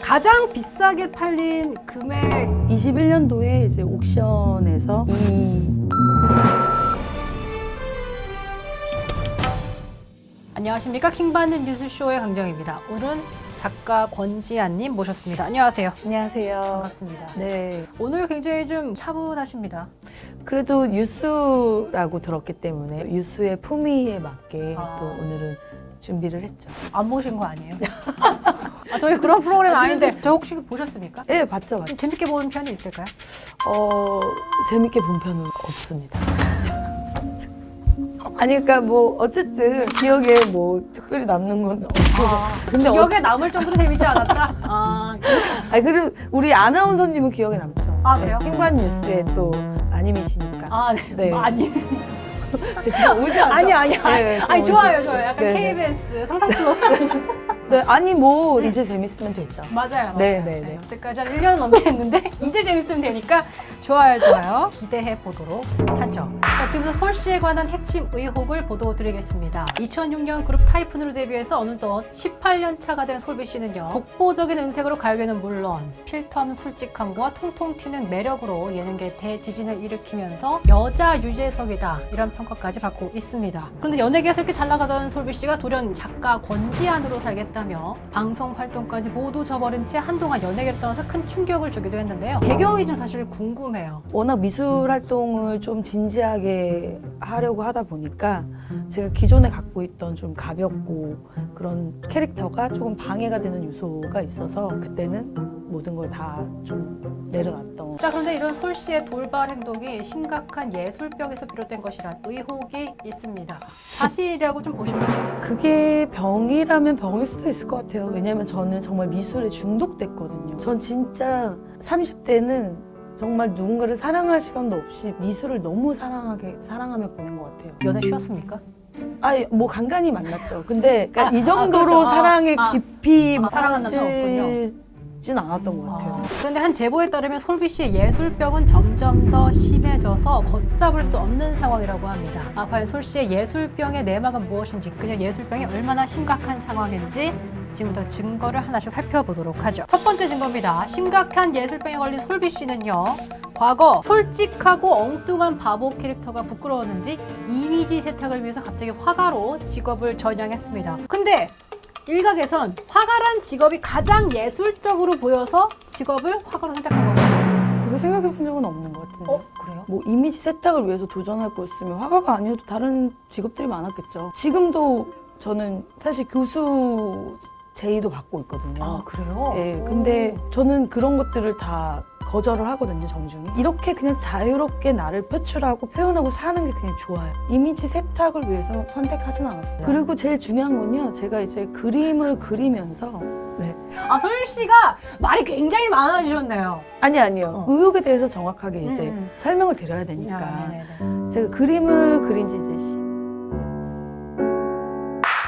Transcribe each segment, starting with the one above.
가장 비싸게 팔린 금액 21년도에 이제 옥션에서 안녕하십니까. 킹받는 뉴스쇼의 강정입니다. 오늘은 작가 권지아님 모셨습니다. 안녕하세요. 안녕하세요. 반갑습니다. 네. 오늘 굉장히 좀 차분하십니다. 그래도 뉴스라고 들었기 때문에 뉴스의 품위에 맞게 또 오늘은 준비를 했죠. 안 보신 거 아니에요? 저희 그런 프로그램 아닌데 저 혹시 보셨습니까? 네, 봤죠. 좀 재밌게 본 편이 있을까요? 재밌게 본 편은 없습니다. 아니 그러니까 뭐 어쨌든 기억에 뭐 특별히 남는 건 없어서. 근데 기억에 남을 정도로 재밌지 않았다? 아니 그리고 우리 아나운서님은 기억에 남죠. 아, 그래요? 킹받 뉴스에 또 아님이시니까. 네. 네. 아니. 제가 울지 않죠? 아니. 네, 아니, 좋아요. 약간 네, KBS 상상 플러스. 네, 아니 뭐 이제 재밌으면 되죠. 맞아요. 네. 여태까지 한 1년 넘게 했는데 이제 재밌으면 되니까 좋아요. 기대해 보도록 하죠. 자, 지금부터 솔씨에 관한 핵심 의혹을 보도드리겠습니다. 2006년 그룹 타이푼으로 데뷔해서 어느덧 18년 차가 된 솔비 씨는요. 독보적인 음색으로 가요계는 물론 필터 없는 솔직함과 통통 튀는 매력으로 예능계 대지진을 일으키면서 여자 유재석이다 이런 평가까지 받고 있습니다. 그런데 연예계에서 이렇게 잘 나가던 솔비 씨가 돌연 작가 권지안으로 살겠다며 방송 활동까지 모두 저버린 채 한동안 연예계를 떠나서 큰 충격을 주기도 했는데요. 배경이 좀 사실 궁금해요. 워낙 미술 활동을 좀 진지하게 하려고 하다 보니까 제가 기존에 갖고 있던 좀 가볍고 그런 캐릭터가 조금 방해가 되는 요소가 있어서 그때는 모든 걸 다 좀 내려놨던. 자, 그런데 이런 솔 씨의 돌발 행동이 심각한 예술병에서 비롯된 것이란 의혹이 있습니다. 사실이라고 좀 보십니까? 그게 병이라면 병일 수도 있을 것 같아요. 왜냐면 저는 정말 미술에 중독됐거든요. 전 진짜 30대는 정말 누군가를 사랑할 시간도 없이 미술을 너무 사랑하며 보낸 것 같아요. 연애 쉬었습니까? 뭐 간간히 만났죠. 근데 그러니까 이 정도로 그렇죠. 사랑에 깊이 사랑한 남자 없군요. 진 않았던 것 같아요. 그런데 한 제보에 따르면 솔비 씨의 예술병은 점점 더 심해져서 걷잡을 수 없는 상황이라고 합니다. 과연 솔 씨의 예술병의 내막은 무엇인지, 그녀 예술병이 얼마나 심각한 상황인지 지금부터 증거를 하나씩 살펴보도록 하죠. 첫 번째 증거입니다. 심각한 예술병에 걸린 솔비 씨는요. 과거 솔직하고 엉뚱한 바보 캐릭터가 부끄러웠는지 이미지 세탁을 위해서 갑자기 화가로 직업을 전향했습니다. 근데 일각에선 화가란 직업이 가장 예술적으로 보여서 직업을 화가로 선택한 것이다. 그렇게 생각해 본 적은 없는 것 같은데. 그래요? 뭐 이미지 세탁을 위해서 도전할 거였으면 화가가 아니어도 다른 직업들이 많았겠죠. 지금도 저는 사실 교수 제의도 받고 있거든요. 그래요? 네, 근데 저는 그런 것들을 다 거절을 하거든요, 정중히. 이렇게 그냥 자유롭게 나를 표출하고 표현하고 사는 게 그냥 좋아요. 이미지 세탁을 위해서 선택하진 않았어요. 그리고 제일 중요한 건요, 제가 이제 그림을 그리면서 솔 씨가 말이 굉장히 많아지셨네요. 아니요. 의혹에 대해서 정확하게 이제 설명을 드려야 되니까. 제가 그림을 그린 지 이제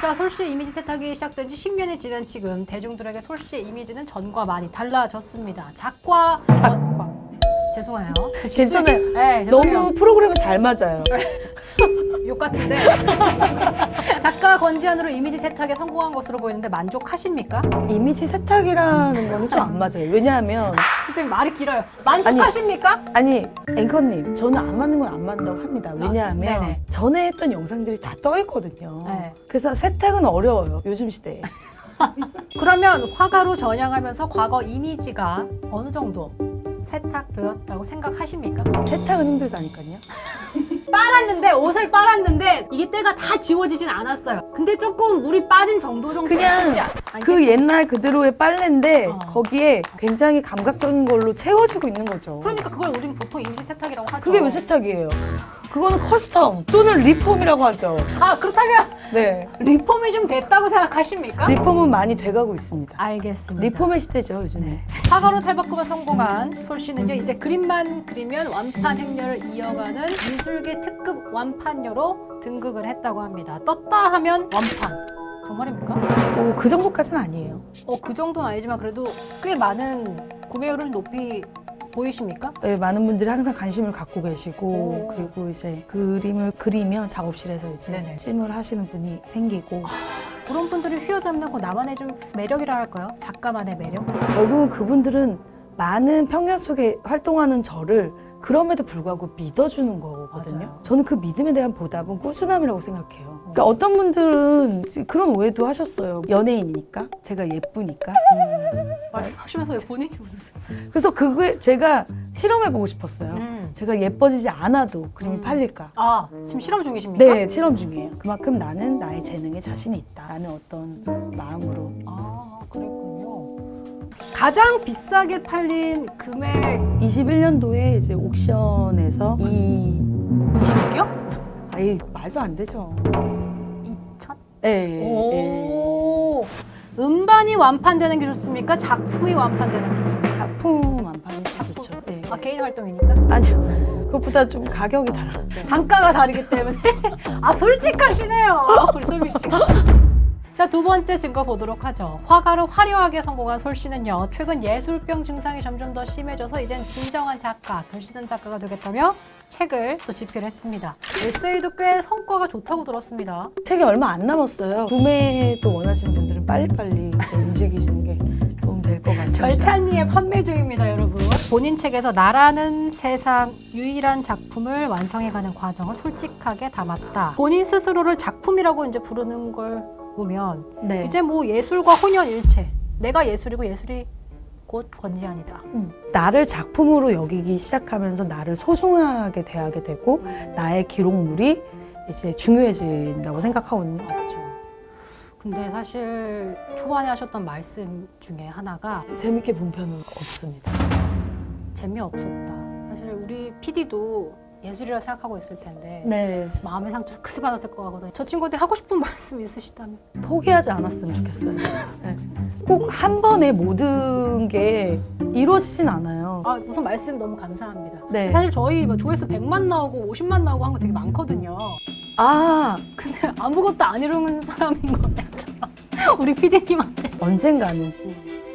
자, 솔 씨의 이미지 세탁이 시작된 지 10년이 지난 지금 대중들에게 솔 씨의 이미지는 전과 많이 달라졌습니다. 작과. 죄송해요. 괜찮아요. 네, 죄송해요. 너무 프로그램이 잘 맞아요. 욕 같은데. 작가 권지안으로 이미지 세탁에 성공한 것으로 보이는데 만족하십니까? 이미지 세탁이라는 거는 좀 안 맞아요. 왜냐하면 선생님 말이 길어요. 만족하십니까? 아니 앵커님, 저는 안 맞는 건 안 맞는다고 합니다. 왜냐하면 네네. 전에 했던 영상들이 다 떠 있거든요. 네. 그래서 세탁은 어려워요, 요즘 시대에. 그러면 화가로 전향하면서 과거 이미지가 어느 정도 세탁되었다고 생각하십니까? 세탁은 힘들다니까요. 옷을 빨았는데 이게 때가 다 지워지진 않았어요. 근데 조금 물이 빠진 정도 그냥 그 옛날 그대로의 빨래인데 거기에 굉장히 감각적인 걸로 채워지고 있는 거죠. 그러니까 그걸 우리는 보통 이미지 세탁이라고 하죠. 그게 왜 세탁이에요? 그거는 커스텀 또는 리폼이라고 하죠. 그렇다면 네, 리폼이 좀 됐다고 생각하십니까? 리폼은 많이 돼가고 있습니다. 알겠습니다. 리폼의 시대죠, 요즘에. 화가로 탈바꿈에 성공한 솔 씨는요, 이제 그림만 그리면 완판 행렬을 이어가는 미술계 특급 완판녀로 등극을 했다고 합니다. 떴다 하면 완판. 정말입니까? 그 정도까지는 아니에요. 그 정도는 아니지만 그래도 꽤 많은 구매율을 높이 보이십니까? 네, 많은 분들이 항상 관심을 갖고 계시고 오. 그리고 이제 그림을 그리면 작업실에서 이제 네네. 찜을 하시는 분이 생기고 그런 분들이 휘어잡는 거 나만의 좀 매력이라 할까요? 작가만의 매력? 결국은 그분들은 많은 평야 속에 활동하는 저를 그럼에도 불구하고 믿어주는 거거든요. 맞아요. 저는 그 믿음에 대한 보답은 꾸준함이라고 생각해요. 그러니까 어떤 분들은 그런 오해도 하셨어요. 연예인이니까, 제가 예쁘니까. 말씀하시면서 왜 본인이 웃으세요? 그래서 그게 제가 실험해보고 싶었어요. 제가 예뻐지지 않아도 그림이 팔릴까? 아, 지금 실험 중이십니까? 네, 실험 중이에요. 그만큼 나는 나의 재능에 자신이 있다. 라는 어떤 마음으로. 아, 그랬군요. 가장 비싸게 팔린 금액 21년도에 이제 옥션에서 20억이요? 아이 말도 안 되죠. 2천? 네. 오. 음반이 완판되는 게 좋습니까? 작품이 완판되는 게 좋습니까? 작품 완판이 좋죠. 네. 아, 개인 활동이니까? 아니요. 그것보다 좀 가격이 달라요. 단가가 다르기 때문에. 아, 솔직하시네요. 우리 솔비 씨가. 자, 두 번째 증거 보도록 하죠. 화가로 화려하게 성공한 솔 씨는요, 최근 예술병 증상이 점점 더 심해져서 이젠 진정한 작가, 글쓰는 작가가 되겠다며 책을 또 집필했습니다. 에세이도 꽤 성과가 좋다고 들었습니다. 책이 얼마 안 남았어요. 구매도 원하시는 분들은 빨리빨리 이제 움직이시는 게 도움 될 것 같습니다. 절찬리에 판매 중입니다, 여러분. 본인 책에서 나라는 세상 유일한 작품을 완성해가는 과정을 솔직하게 담았다. 본인 스스로를 작품이라고 이제 부르는 걸 보면 네. 이제 뭐 예술과 혼연일체. 내가 예술이고 예술이 곧 권지안이다. 나를 작품으로 여기기 시작하면서 나를 소중하게 대하게 되고 나의 기록물이 이제 중요해진다고 생각하거든요. 맞죠. 근데 사실 초반에 하셨던 말씀 중에 하나가 재밌게 본 편은 없습니다. 재미없었다. 사실 우리 PD도 예술이라 생각하고 있을 텐데 네. 마음의 상처를 크게 받았을 것 같거든요. 저 친구한테 하고 싶은 말씀 있으시다면? 포기하지 않았으면 좋겠어요. 네. 꼭 한 번에 모든 게 이루어지진 않아요. 아, 우선 말씀 너무 감사합니다. 네. 사실 저희 뭐 조회수 100만 나오고 50만 나오고 한 거 되게 많거든요. 아, 근데 아무것도 안 이루는 사람인 거예요. 우리 PD님한테. 언젠가는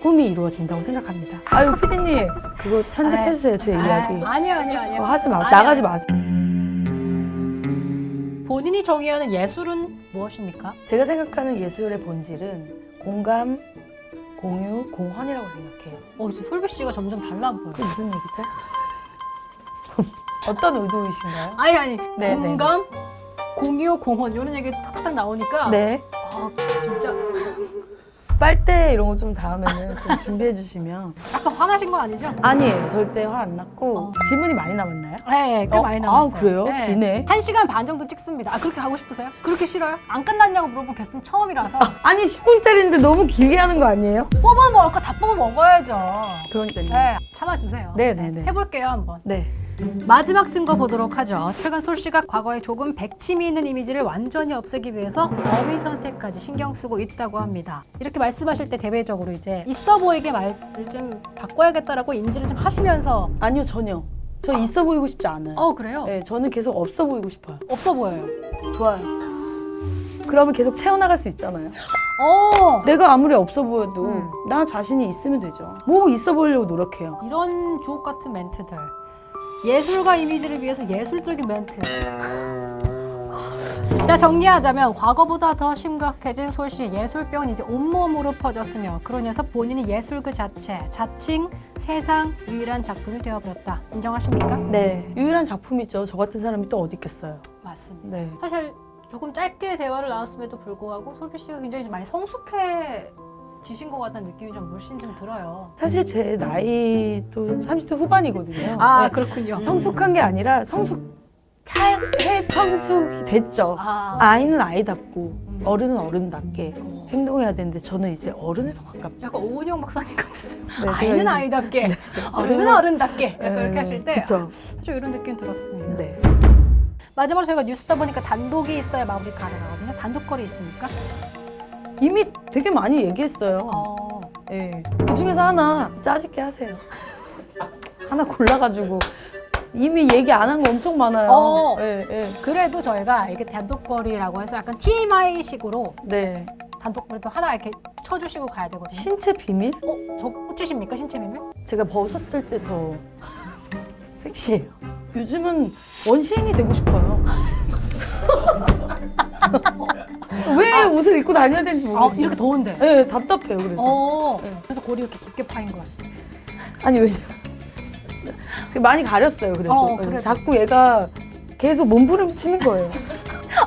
꿈이 이루어진다고 생각합니다. 아유, 피디님, 그거 편집해주세요, 제 이야기. 아니요. 하지 마세요. 아니요. 나가지 마세요. 본인이 정의하는 예술은 무엇입니까? 제가 생각하는 예술의 본질은 공감, 공유, 공헌이라고 생각해요. 이제 솔비 씨가 점점 달라 보여요. 그게 무슨 얘기죠? 어떤 의도이신가요? 아니. 네, 공감, 공유, 공헌 이런 얘기 탁탁 나오니까 네. 아, 진짜 빨대 이런 거 좀 다음에는 좀 준비해 주시면. 약간 화나신 거 아니죠? 아니에요. 절대 화 안 났고. 질문이 많이 남았나요? 네, 꽤 많이 남았어요. 아, 그래요? 기네. 1시간 반 정도 찍습니다. 아, 그렇게 가고 싶으세요? 그렇게 싫어요? 안 끝났냐고 물어본 게스트는 처음이라서 아니, 10분짜리인데 너무 길게 하는 거 아니에요? 뽑아 먹을 거 다 뽑아 먹어야죠. 그러니까요. 네, 참아주세요. 네네네. 해볼게요, 한번. 네. 마지막 증거 보도록 하죠. 최근 솔 씨가 과거에 조금 백침이 있는 이미지를 완전히 없애기 위해서 어휘 선택까지 신경 쓰고 있다고 합니다. 이렇게 말씀하실 때 대외적으로 이제 있어 보이게 말을 좀 바꿔야겠다라고 인지를 좀 하시면서 아니요, 전혀. 저 있어 보이고 싶지 않아요. 그래요? 네, 저는 계속 없어 보이고 싶어요. 없어 보여요. 좋아요. 그러면 계속 채워나갈 수 있잖아요. 내가 아무리 없어 보여도 나 자신이 있으면 되죠. 뭐 있어 보이려고 노력해요. 이런 주옥 같은 멘트들. 예술과 이미지를 위해서 예술적인 멘트. 자, 정리하자면 과거보다 더 심각해진 솔 씨의 예술병은 이제 온몸으로 퍼졌으며 그로 인해서 본인이 예술 그 자체, 자칭 세상 유일한 작품이 되어버렸다. 인정하십니까? 네. 유일한 작품이죠. 저 같은 사람이 또 어디 있겠어요. 맞습니다. 네. 사실 조금 짧게 대화를 나눴음에도 불구하고 솔비 씨가 굉장히 좀 많이 성숙해지신 것 같다는 느낌이 좀 물씬 좀 들어요. 사실 제 나이도 30대 후반이거든요. 아, 네. 그렇군요. 성숙한 게 아니라 성숙이 됐죠. 아이는 아이답고 어른은 어른답게 행동해야 되는데 저는 이제 어른에 더 가깝죠. 약간 오은영 박사님 같았어요. 네, 제가 아이는 이제- 아이답게, 저는- 어른은 어른답게 약간 이렇게 하실 때 그쵸. 좀 이런 느낌 들었습니다. 네. 마지막으로 저희가 뉴스다 보니까 단독이 있어야 마무리 가능하거든요. 단독거리 있습니까? 이미 되게 많이 얘기했어요. 네. 그 중에서 하나 짜집게 하세요. 하나 골라가지고 이미 얘기 안 한 거 엄청 많아요. 네, 네. 그래도 저희가 이게 단독거리라고 해서 약간 TMI식으로 네. 단독거리도 하나 이렇게 쳐주시고 가야 되거든요. 신체 비밀? 저 꽂히십니까? 신체 비밀? 제가 벗었을 때 더 섹시해요. 요즘은 원시인이 되고 싶어요. 왜 옷을 입고 다녀야 되는지 아, 모르겠어요. 이렇게 더운데. 네, 답답해요. 그래서. 네. 그래서 골이 이렇게 깊게 파인 거야. 아니 왜? 많이 가렸어요. 그래도. 그래도. 자꾸 얘가 계속 몸부림치는 거예요.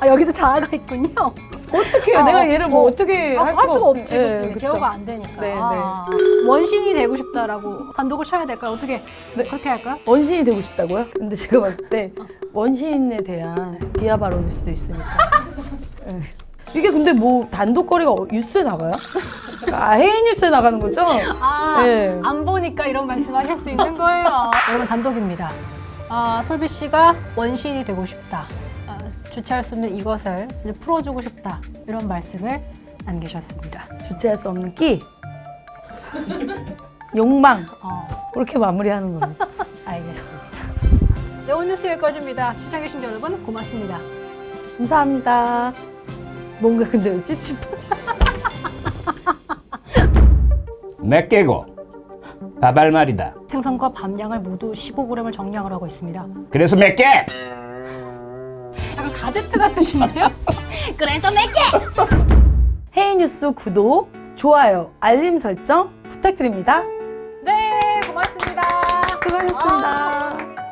아, 여기도 자아가 있군요. 어떻게 해요? 내가 얘를 뭐 어떻게 할 수가 없지. 네, 그치. 그쵸. 제어가 안 되니까. 네, 원신이 되고 싶다라고 단독을 쳐야 될까요? 어떻게 네. 그렇게 할까요? 원신이 되고 싶다고요? 근데 제가 봤을 때 원신에 대한 비하 발언일 수도 있으니까. 네. 이게 근데 뭐 단독거리가 뉴스에 나가요? 아, 해외 뉴스에 나가는 거죠? 네. 안 보니까 이런 말씀하실 수 있는 거예요. 여러분 단독입니다. 솔비 씨가 원신이 되고 싶다. 주체할 수 없는 이것을 이제 풀어주고 싶다. 이런 말씀을 남기셨습니다. 주체할 수 없는 끼, 욕망 그렇게 마무리하는 거예요. 알겠습니다. 네, 오늘 뉴스 여기까지입니다. 시청해주신 여러분 고맙습니다. 감사합니다. 뭔가 근데 왜 찝찝하지? 맵개고 바발말이다. 생선과 밤양을 모두 15g을 정량을 하고 있습니다. 그래서 맵개. 약간 가제트 같으신데요? 그래서 몇 개! 헤이뉴스 구독, 좋아요, 알림 설정 부탁드립니다. 네, 고맙습니다. 수고하셨습니다.